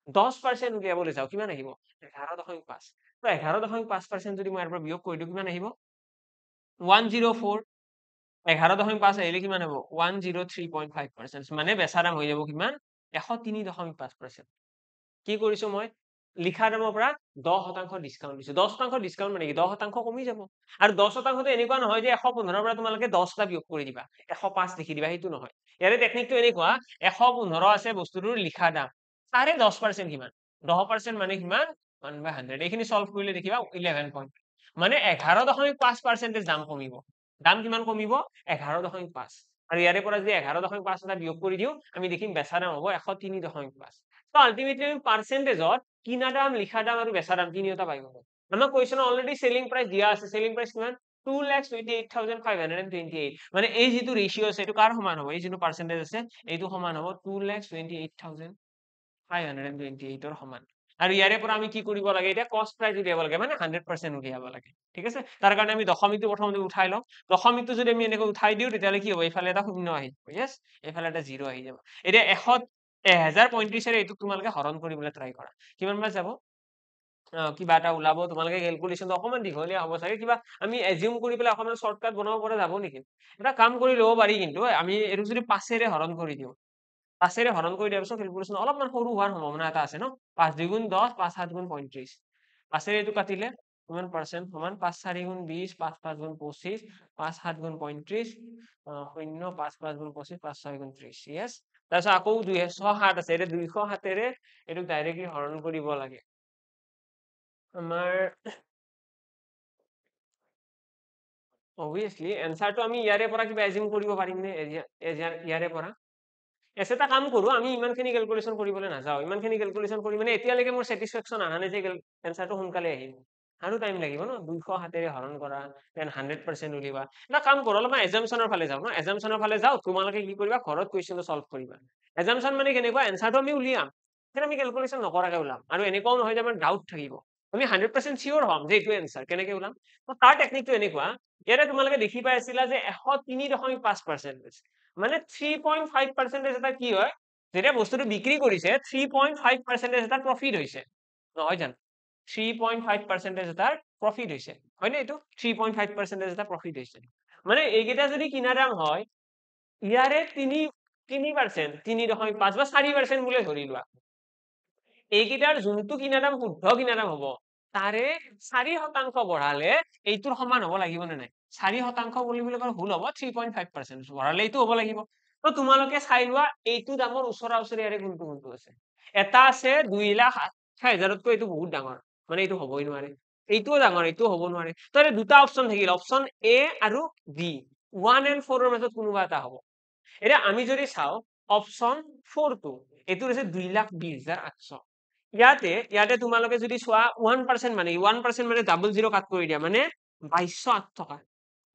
10% উলিয়াবলৈ যাওঁ কিমান আহিব 11.5 তো 11.5% যদি মই ইয়াৰ পৰা বিয়োগ কৰি দিওঁ কিমান আহিব 104 11.5 আহিলে কিমান হ'ব 103.5% মানে বেচা দাম হৈ যাব কিমান 103.5%। কি কৰিছো মই লিখা দামৰ পৰা 10% ডিসকাউন্ট দিছো 10% ডিসকাউন্ট মানে কি 10% কমি যাব আৰু 10%টো এনেকুৱা নহয় যে 115 পৰা তোমালোকে 10টা বিয়োগ কৰি দিবা 105 লিখি দিবা সেইটো নহয় ইয়াৰে টেকনিকটো এনেকুৱা 115 আছে বস্তুটোৰ লিখা দাম তাৰে 10% কিমান 10% মানে কিমান 1/100 এইখিনি সলভ কৰিলে দেখিবা 11 মানে 11.5% দাম কমিব দাম কিমান কমিব 11.5 আৰু ইয়াৰে পৰা যদি 11.5 এটা বিয়োগ কৰি দিও আমি দেখিম বেচা দাম হ'ব 103.5 তো আলটিমেটলি আমি পার্সেন্টেজত কিনা দাম লিখা দাম আৰু বেচা দাম তিনিটা পাই গ'লো আমাক কোৱেশ্চন অলৰেডি সেলিং প্ৰাইস দিয়া আছে সেলিং প্ৰাইস কিমান 2,28,528 মানে এই যেটো ৰেশিও আছে এটো কাৰ সমান হ'ব এই যেটো পাৰ্সেন্টেজ আছে এইটো সমান হ'ব 2,28,528 ৰ সমান আৰু ইয়াৰে পৰা আমি কি কৰিব লাগে এটা কষ্ট প্ৰাইস উলিয়াব লাগে মানে 100% উলিয়াব লাগে ঠিক আছে তাৰ কাৰণে আমি দশমিকটো প্ৰথমতে উঠাই লওঁ দশমিকটো যদি আমি এনেকৈ উঠাই দিও তেতিয়ালে কি হ'ব এইফালে এটা শূন্য আহি যাব यस এইফালে এটা 0 আহি যাব এটা 1035 এৰে এইটো তোমালোকে হৰণ কৰিবলৈ ট্ৰাই কৰা কিমান মান যাব কিবা এটা ওলাব তোমালোকে ক্যালকুলেশনটো অকমান দীঘলীয়া হ'ব চাগে কিবা আমি এজিউম কৰি পেলাই অকমান শৰ্টকাট বনাব পৰা যাব নেকি এটা কাম কৰি ল'ব পাৰি কিন্তু আমি এটো যদি 5 এৰে হৰণ কৰি দিও 5 এৰে হৰণ কৰি দিয়াৰ পিছত ক্যালকুলেশন অলপমান সৰু হোৱাৰ সম্ভাৱনা এটা আছে ন 5 2 গুণ 10 5 7 গুণ 35 5 এৰে এইটো কাটিলে কিমান পার্সেন্ট সমান 5 4 গুণ 20 5 5 গুণ 25 5 7 গুণ 35 0 5 5 গুণ 25 5 6 গুণ 30 यस তাৰপিছত আকৌ 207 আছে এটা 207 এৰে এটো ডাইৰেক্টলি হৰণ কৰিব লাগে আমাৰ obviously এনসাৰটো আমি ইয়াৰে পৰা কিবা এজিউম কৰিব পাৰিম নে ইয়াৰে পৰা এসে এটা কাম কৰো আমি ইমানখিনি ক্যালকুলেশন কৰিবলৈ নাযাও ইমানখিনি ক্যালকুলেশন কৰি মানে এতিয়ালৈকে মোৰ স্যাটিসফ্যাকশন আহা নাই যে এনসাৰটো সোনকালে আহিব আৰু টাইম লাগিব ন 207 এৰে হৰণ কৰা দেন 100% উলিবা এটা কাম কৰো অলপমান এজাম্পশনৰ ফালে যাও ন এজাম্পশনৰ ফালে যাও তোমালোকে কি কৰিবা ঘৰত কোৱেশ্চনটো সলভ কৰিবা এজাম্পশন মানে কেনেকুৱা এনসাৰটো আমি উলিয়াম কিন্তু আমি ক্যালকুলেশন নকৰাকে ওলাম আৰু এনেকুৱাও নহয় যে আমাৰ ডাউট থাকিব আমি 100% সিওৰ হ'ম যে এইটো এনসাৰ কেনেকে ওলাম তো তাৰ টেকনিকটো এনেকুৱা ইয়াৰে তোমালোকে দেখি পাই আছিলা যে 103.5% মানে 3.5% এটা কি হয় যেতিয়া বস্তুটো বিক্ৰী কৰিছে 3.5% এটা প্ৰফিট হৈছে নহয় জানো 3.5% এটা প্ৰফিট হৈছে হয় নে এইটো 3.5% এটা প্ৰফিট হৈছে মানে এইকেইটা যদি কিনা দাম হয় ইয়াৰে 3% 3.5 বা 4% বুলি ধৰি লোৱা এইকেইটাৰ যোনটো কিনা দাম শুদ্ধ কিনা দাম হ'ব তাৰে 4% বঢ়ালে এইটোৰ সমান হ'ব লাগিব নে নাই 4% বুলি ভুল হ'ব 3.5% বঢ়ালে এইটো হ'ব লাগিব তো তোমালোকে চাই লোৱা এইটো দামৰ ওচৰা ওচৰি ইয়াৰে কোনটো কোনটো আছে এটা আছে 2,28,000তকৈ এইটো বহুত ডাঙৰ মানে এইটো হ'বই নোৱাৰে এইটোও ডাঙৰ এইটোও হ'ব নোৱাৰে তো এই দুটা অপচন থাকিল অপচন এ আৰু বি 1 and 4 ৰ মাজত কোনোবা এটা হ'ব এতিয়া আমি যদি চাও অপচন 4 টো এইটো হৈছে 2,20,800 ইয়াতে তোমালোকে যদি চোৱা 1% মানে 1% মানে ডাবল জিৰো কাট কৰি দিয়া মানে 2208 টকা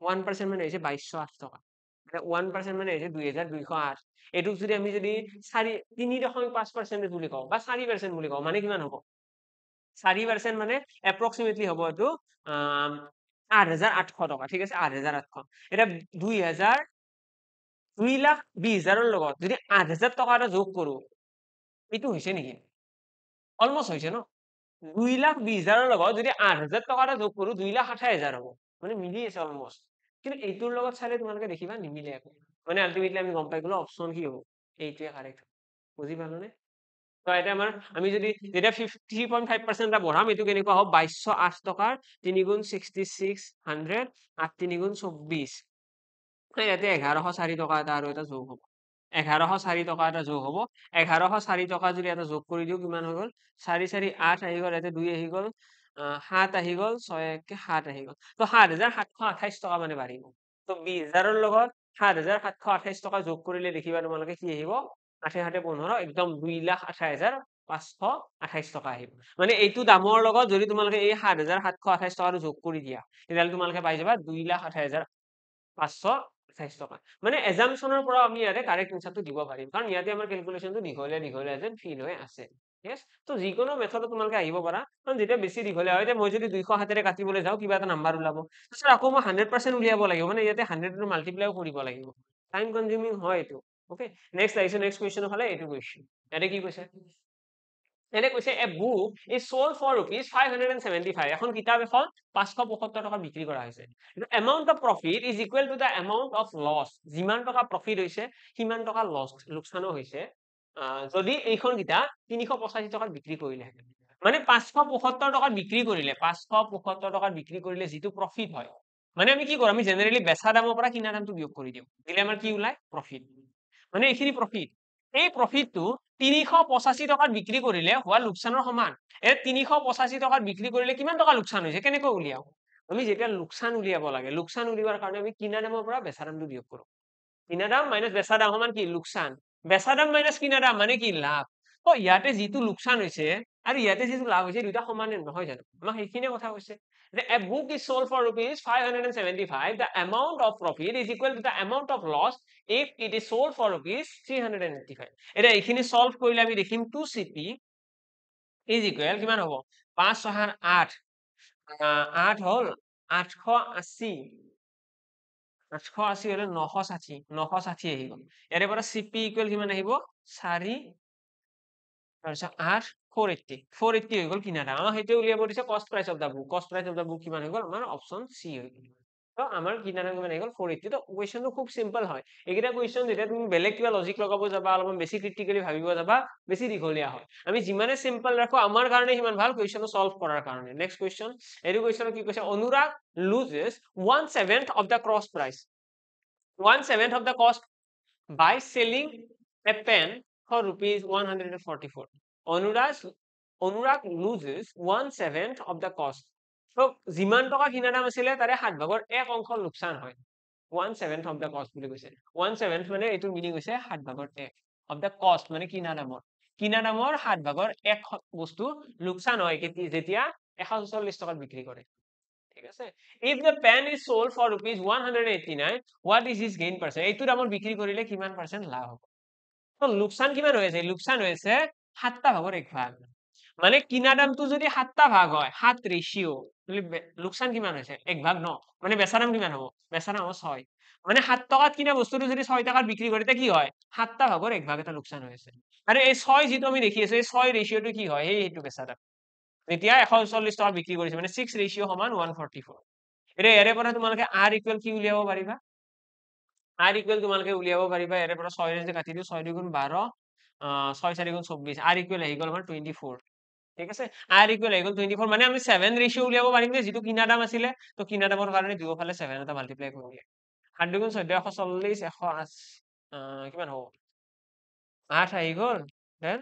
1% মানে হৈছে 2208 টকা 1% মানে হৈছে 2,208 এইটোক যদি আমি যদি 3.5% বুলি কওঁ বা 4% বুলি কওঁ মানে কিমান হ'ব 4% মানে এপ্ৰক্সিমেটলি হ'ব এইটো 8,800 টকা ঠিক আছে 8,800 এটা 2,20,000 লগত যদি 8,000 টকা এটা যোগ কৰো এইটো হৈছে নেকি অলমোস্ট হৈছে ন 2,20,000 লগত যদি 8,000 টকা এটা যোগ কৰো 2,28,000 হ'ব মানে মিলি আছে অলমোস্ট কিন্তু এইটোৰ লগত চালে তোমালোকে দেখিবা নিমিলে একো মানে আলটিমেটলি আমি গম পাই গলো অপচন কি হ'ব এইটোৱে কাৰেক্ট বুজি পালোনে তো এটা আমাৰ আমি যদি যেতিয়া 3.5% এটা বঢ়াম এইটো কেনেকুৱা হ'ব 2208 টকাৰ 3 গুণ 6600 8 3 গুণ 24 ইয়াতে 1104 টকা এটা আৰু এটা যোগ হ'ব 1104 টকা এটা যোগ হ'ব 1104 টকা যদি এটা যোগ কৰি দিও কিমান হৈ গ'ল 4 4 8 আহি গ'ল ইয়াতে 2 আহি গ'ল 7 আহি গ'ল 6 1 7 আহি গ'ল তো 7,728 টকা মানে বাঢ়িব তো 20,000 ৰ লগত 7,728 টকা যোগ কৰিলে দেখিবা তোমালোকে কি আহিব 8 7 15 একদম 2,28,528 টকা আহিব মানে এইটো দামৰ লগত যদি তোমালোকে এই 7,728 টকাটো যোগ কৰি দিয়া তেতিয়াহ'লে তোমালোকে পাই যাবা 2,28,528 28 টকা মানে এজাম্পশনৰ পৰা আমি ইয়াতে কাৰেক্ট এনসাৰটো দিব পাৰিম কাৰণ ইয়াতে আমাৰ ক্যালকুলেশনটো দীঘলীয়া যেন ফিল হৈ আছে yes তো যিকোনো মেথডত তোমালোকে আহিব পাৰা কাৰণ যেতিয়া বেছি দীঘলীয়া হয় মই যদি 200 হাতেৰে কাটিবলৈ যাওঁ কিবা এটা নাম্বাৰ ওলাব তাৰপিছত আকৌ মই 100% উলিয়াব লাগিব মানে ইয়াতে 100 ৰ মাল্টিপ্লাইও কৰিব লাগিব টাইম কনজিউমিং হয় এইটো ওকে নেক্সট আহিছে নেক্সট কোৱেশ্চন হলে এইটো কোৱেশ্চন ইয়াতে কি কৈছে এনে কৈছে a book is sold for rupees 575 এখন কিতাপ এখন 575 টকা বিক্ৰী কৰা হৈছে amount of profit is equal to the amount of loss যিমান টকা প্ৰফিট হৈছে সিমান টকা লছ লোকচানো হৈছে যদি এইখন কিতাপ 385 টকাত বিক্ৰী কৰিলে মানে 575 টকাত বিক্ৰী কৰিলে 575 টকাত বিক্ৰী কৰিলে যিটো প্ৰফিট হয় মানে আমি কি কৰো আমি জেনাৰেলি বেচা দামৰ পৰা কিনা দামটো বিয়োগ কৰি দিওঁ দিলে আমাৰ কি ওলাই প্ৰফিট মানে এইখিনি প্ৰফিট এই প্ৰফিটটো 385 টকাত বিক্ৰী কৰিলে হোৱা লোকচানৰ সমান এই 385 টকাত বিক্ৰী কৰিলে কিমান টকা লোকচান হৈছে কেনেকৈ উলিয়াও আমি যেতিয়া লোকচান উলিয়াব লাগে লোকচান উলিওৱাৰ কাৰণে আমি কিনা দামৰ পৰা বেচা দামটো বিয়োগ কৰো কিনা দাম মাইনাস বেচা দাম সমান কি লোকচান বেচা দাম মাইনাস কিনা দাম মানে কি লাভ তো ইয়াতে যিটো লোকচান হৈছে আৰু ইয়াতে যিটো লাভ হৈছে দুটা সমান নহয় জানো আমাক সেইখিনি কথা কৈছে a book is sold for rupees 575 the amount of profit is equal to the amount of loss if it is sold for rupees 385 এটা এইখিনি সলভ কৰিলে আমি দেখিম 2cp is equal কিমান হ'ব 5 6 8 8 হল 880 880 হলে 960 960 আহি গল ইয়াৰে পৰা cp ইকুৱেল কিমান আহিব 4 তাৰপিছত 8 480 480 হৈ গল কিনা দাম আমাৰ সেইটো উলিয়াব দিছে কষ্ট প্ৰাইস অফ দা বুক কিমান হৈ গল আমাৰ অপচন সি হৈ গল তো আমাৰ কিনা দাম কিমান হৈ গল 480 তো কোৱেশ্চনটো খুব সিম্পল হয় এইকেইটা কোৱেশ্চন যেতিয়া তুমি বেলেগ কিবা লজিক লগাব যাবা অলপমান বেছি ক্ৰিটিক্যালি ভাবিব যাবা বেছি দীঘলীয়া হয় আমি যিমানে সিম্পল ৰাখো আমাৰ কাৰণে সিমান ভাল কোৱেশ্চনটো সলভ কৰাৰ কাৰণে নেক্সট কোৱেশ্চন এইটো কোৱেশ্চন কি কৈছে Anurag loses 1/7 of the cross price 1/7 of the cost by selling a pen for rupees 144 Anurag loses 1/7 of the cost so যিমান টকা কিনা দাম আছিলে তাৰে 7 ভাগৰ 1 অংশ লোকসান হয় 1/7 of the cost বুলি কৈছে 1/7 মানে এইটো মিনিং হৈছে 7 ভাগৰ 1 of the cost মানে কিনা দামৰ 7 ভাগৰ 1 বস্তু লোকসান হয় যেতিয়া 144 টকাত বিক্ৰী কৰে ঠিক আছে if the pen is sold for rupees 189 what is his gain percent এইটো দামত বিক্ৰী কৰিলে কিমান পাৰ্সেন্ট লাভ হ'ব তো লোকসান কিমান হৈ আছে লোকসান হৈ আছে 7টা ভাগৰ 1 ভাগ মানে কিনা দামটো যদি 7টা ভাগ হয় 7 রেশিও তাহলে লোকসান কিমান হৈছে 1 ভাগ ন মানে বেচা দাম কিমান হ'ব বেচা দাম 6 মানে 7 টকাত কিনা বস্তুটো যদি 6 টাকাত বিক্ৰী কৰিতে কি হয় 7টা ভাগৰ 1 ভাগ এটা লোকসান হৈ আছে আৰু এই 6 যেটো আমি দেখি আছো এই 6 ৰেশিওটো কি হয় এইটো বেচা দাম এতিয়া 140 টকা বিক্ৰী কৰিছে মানে 6 ৰেশিও সমান 144 এটা ইয়াৰে পৰা তোমালোকে r ইকুৱেল কি উলিয়াব পাৰিবা r ইকুৱেল তোমালোকে উলিয়াব পাৰিবা ইয়াৰে পৰা 6 ৰে যে কাটি দিও 6 2 গুণ 12 6 4 গুণ 24 r ইকুৱেল আহি গল আমাৰ 24 ঠিক আছে r ইকুৱেল আহি গল 24 মানে আমি 7 ৰেশিও উলিয়াব পাৰিম যে যেটো কিনা দাম আছিল তো কিনা দামৰ কাৰণে দুয়োফালে 7 এটা মাল্টিপ্লাই কৰি দিয়া 8 2 গুণ 14 140 108 কিমান হ'ব 8 আহি গল দেন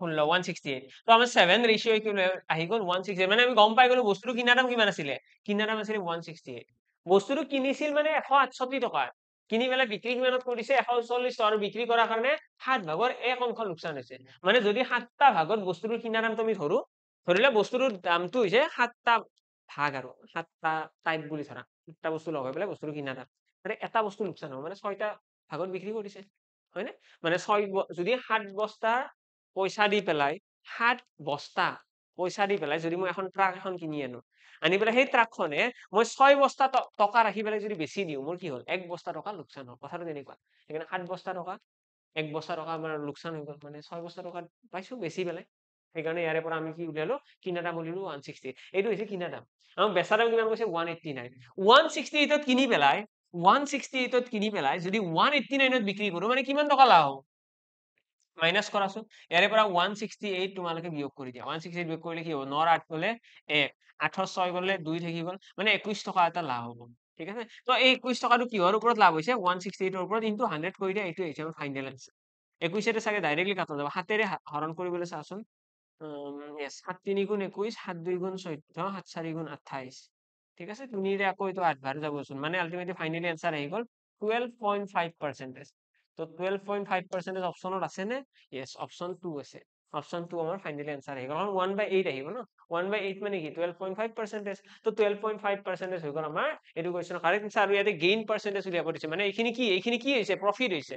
168 তো আমাৰ 7 ৰেশিও ইকুৱেল আহি গল 168 মানে আমি গম পাই গলো বস্তুটো কিনা দাম কিমান আছিল কিনা দাম আছিল 168 বস্তুটো কিনিছিল মানে 168 টকা কিনি পেলাই বিক্ৰী কিমানত কৰিছে 140 টকা আৰু বিক্ৰী কৰাৰ কাৰণে 7 ভাগৰ 1 অংশ লোকসান হৈছে মানে যদি 7টা ভাগত বস্তুটোৰ কিনা দাম তুমি ধৰিলে বস্তুটোৰ দামটো হৈছে 7টা ভাগ আৰু 7টা টাইপ বুলি ধৰা 7টা বস্তু লগাই পেলাই বস্তুটোৰ কিনা দাম মানে এটা বস্তু লোকসান হ'ব মানে 6টা ভাগত বিক্ৰী কৰিছে হয়নে মানে 6 যদি 7 বস্তা পইচা দি পেলাই 7 বস্তা পইচা দি পেলাই যদি মই এখন ট্ৰাক এখন কিনি আনি পেলাই সেই ট্ৰাকখনে মই 6 বস্তা টকা ৰাখি পেলাই যদি বেছি দিও মোৰ কি হল 1 বস্তা টকা লোকসান হল কথাটো তেনেকুৱা এখানে 7 বস্তা টকা 1 বস্তা টকা আমাৰ লোকসান হৈ গল মানে 6 বস্তা টকা পাইছো বেছি পেলাই সেইকাৰণে ইয়াৰে পৰা আমি কি উলিয়ালো কিনা দাম উলিয়ালো 160 এইটো হৈছে কিনা দাম আৰু বেচা দাম কিমান কৈছে 189 168 ত কিনি পেলাই 168 ত কিনি পেলাই যদি 189 ত বিক্ৰী কৰো মানে কিমান টকা লাভ হ'ব মাইনাস কৰাছো ইয়াৰে পৰা 168 তোমালোকে বিয়োগ কৰি দিয়া 168 বিয়োগ কৰিলে কি হ'ব 9 8 গলে 1 8 6 গলে 2 থাকি গল মানে 21 টকা এটা লাভ হ'ব ঠিক আছে তো এই 21 টকাটো কিহৰ ওপৰত লাভ হৈছে 168 ৰ ওপৰত ইনটু 100 কৰি দিয়া এইটো হৈছে আমাৰ ফাইনাল আনসাৰ 21 এতে চাগে ডাইৰেক্টলি কাটা যাব হাতেৰে হৰণ কৰিবলৈ চাচোন yes 7 3 গুণ 21 7 2 গুণ 14 7 4 গুণ 28 ঠিক আছে তুমিৰে আকৌ এইটো 8 বাৰ যাবচোন মানে আলটিমেটলি ফাইনালি আনসাৰ আহি গল 12.5% তো 12.5% অপশনত আছে নে yes অপশন 2 আছে অপশন 2 আমাৰ ফাইনালি আনসাৰ আহি গল 1/8 আহিব ন 1/8 মানে কি 12.5%। তো 12.5% হৈ গ'ল আমাৰ এইটো কুৱেশ্যনৰ কাৰেক্ট এনচাৰ। আৰু ইয়াতে গেইন পাৰ্চেন্টেজ উলিয়াব দিছে, মানে এইখিনি কি হৈছে, প্ৰফিট হৈছে।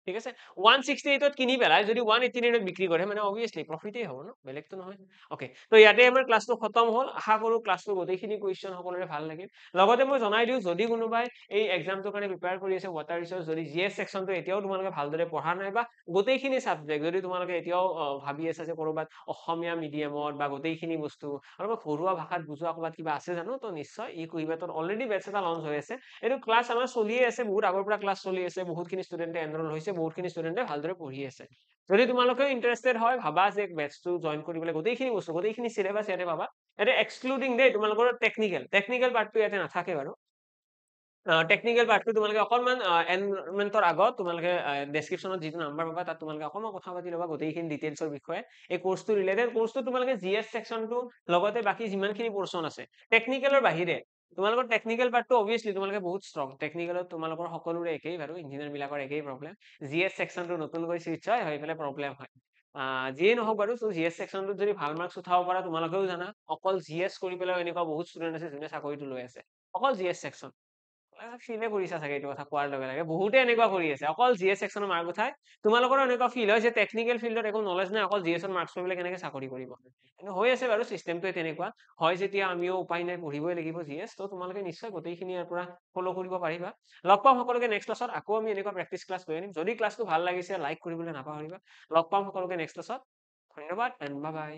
ঠিক আছে, 168ত কিনি পেলাই যদি 189ত বিক্ৰী কৰে মানে অবভিয়াছলি প্ৰফিটেই হ'ব ন, বেলেগতো নহয়। অ'কে, তো ইয়াতে আমাৰ ক্লাছটো খতম হ'ল। আশা কৰো ক্লাছটো গোটেইখিনি কুৱেশ্যন সকলোৰে ভাল লাগিল। লগতে মই জনাই দিওঁ, যদি কোনোবাই এই এক্সামটোৰ কাৰণে প্ৰিপেয়াৰ কৰি আছে ৱাটাৰ ৰিচোৰ্চ, যদি জিএছ ছেকশ্যনটো এতিয়াও তোমালোকে ভালদৰে পঢ়া নাই, বা গোটেইখিনি চাবজেক্ট যদি তোমালোকে এতিয়াও ভাবি আছা যে ক'ৰবাত অসমীয়া মিডিয়ামত বা গোটেইখিনি বস্তু আৰু ঘৰুৱা ভাষাত বুজোৱা ক'ৰবাত কিবা আছে জানো, তো নিশ্চয় এই কুইবেটত অলৰেডি বেটচ এটা লঞ্চ হৈ আছে। এইটো ক্লাছ আমাৰ চলিয়ে আছে, বহুত আগৰ পৰা ক্লাছ চলি আছে, বহুতখিনি ষ্টুডেণ্টে এনৰোল হৈছে, বহুতখিনি ষ্টুডেণ্টে ভালদৰে পঢ়ি আছে। যদি তোমালোকে ইণ্টাৰেষ্টেড হয়, ভাবা যে বেটচটো জইন কৰিবলৈ, গোটেইখিনি বস্তু, গোটেইখিনি চিলেবাছ ইয়াতে পাবা। ইয়াতে এক্সক্লুডিং দেই তোমালোকৰ টেকনিকেল পাৰ্টটো ইয়াতে নাথাকে বাৰু। টেকনিকেল পাৰ্টটো তোমালোকে অকণমান এনৰলমেণ্টৰ আগত তোমালোকে ডেছক্ৰিপশ্যনত যিটো নাম্বাৰ পাবা, তাত তোমালোকে অকণমান কথা পাতি ল'বা গোটেইখিনি ডিটেইলছৰ বিষয়ে। এই কোৰ্চটো ৰিলেটেড, কোৰ্চটো তোমালোকে জিএছ ছেকশ্যনটো লগতে বাকী যিমানখিনি পৰ্চন আছে টেকনিকেলৰ বাহিৰে, তোমালোকৰ টেকনিকেল পাৰ্টটো অবভিয়াছলি তোমালোকে বহুত ষ্ট্ৰং। টেকনিকেলত তোমালোকৰ সকলোৰে একেই বাৰু, ইঞ্জিনিয়াৰ বিলাকৰ একেই প্ৰব্লেম। জিএছ ছেকশ্যনটো নতুনকৈ চুইচ হয়, হৈ পেলাই প্ৰব্লেম হয়। যিয়ে নহওক বাৰু, জিএছ ছেকশ্যনটোত যদি ভাল মাৰ্কছ উঠাব পাৰা, তোমালোকেও জানা অকল জিএছ কৰি পেলাই এনেকুৱা বহুত ষ্টুডেণ্ট আছে যোনে চাকৰিটো লৈ আছে, অকল জিএছ ছেকশ্যন। ফিলে কৰিছা চাগে এইটো কথা কোৱাৰ লগে লগে, বহুতে এনেকুৱা কৰি আছে অকল জিএছ ছেকশ্যনৰ মাৰ্ক উঠাই। তোমালোকৰো এনেকুৱা ফিল হয় যে টেকনিকেল ফিল্ডত একো নলেজ নাই, অকল জিএছৰ মাৰ্কছ লৈ পেলাই কেনেকে চাকৰি কৰিব। কিন্তু হৈ আছে বাৰু, চিষ্টেমটোৱে তেনেকুৱা হয় যেতিয়া আমিও উপায় নাই, পঢ়িবই লাগিব জিএছ। তো তোমালোকে নিশ্চয় গোটেইখিনি ইয়াৰ পৰা ফ'ল' কৰিব পাৰিবা। লগ পাম সকলোকে নেক্সট ক্লাছত, আকৌ আমি এনেকুৱা প্ৰেক্টিচ ক্লাছ লৈ আনিম। যদি ক্লাছটো ভাল লাগিছে লাইক কৰিবলৈ নাপাহৰিবা। লগ পাম সকলোকে নেক্সট ক্লাছত। ধন্যবাদ এণ্ড বাই বাই।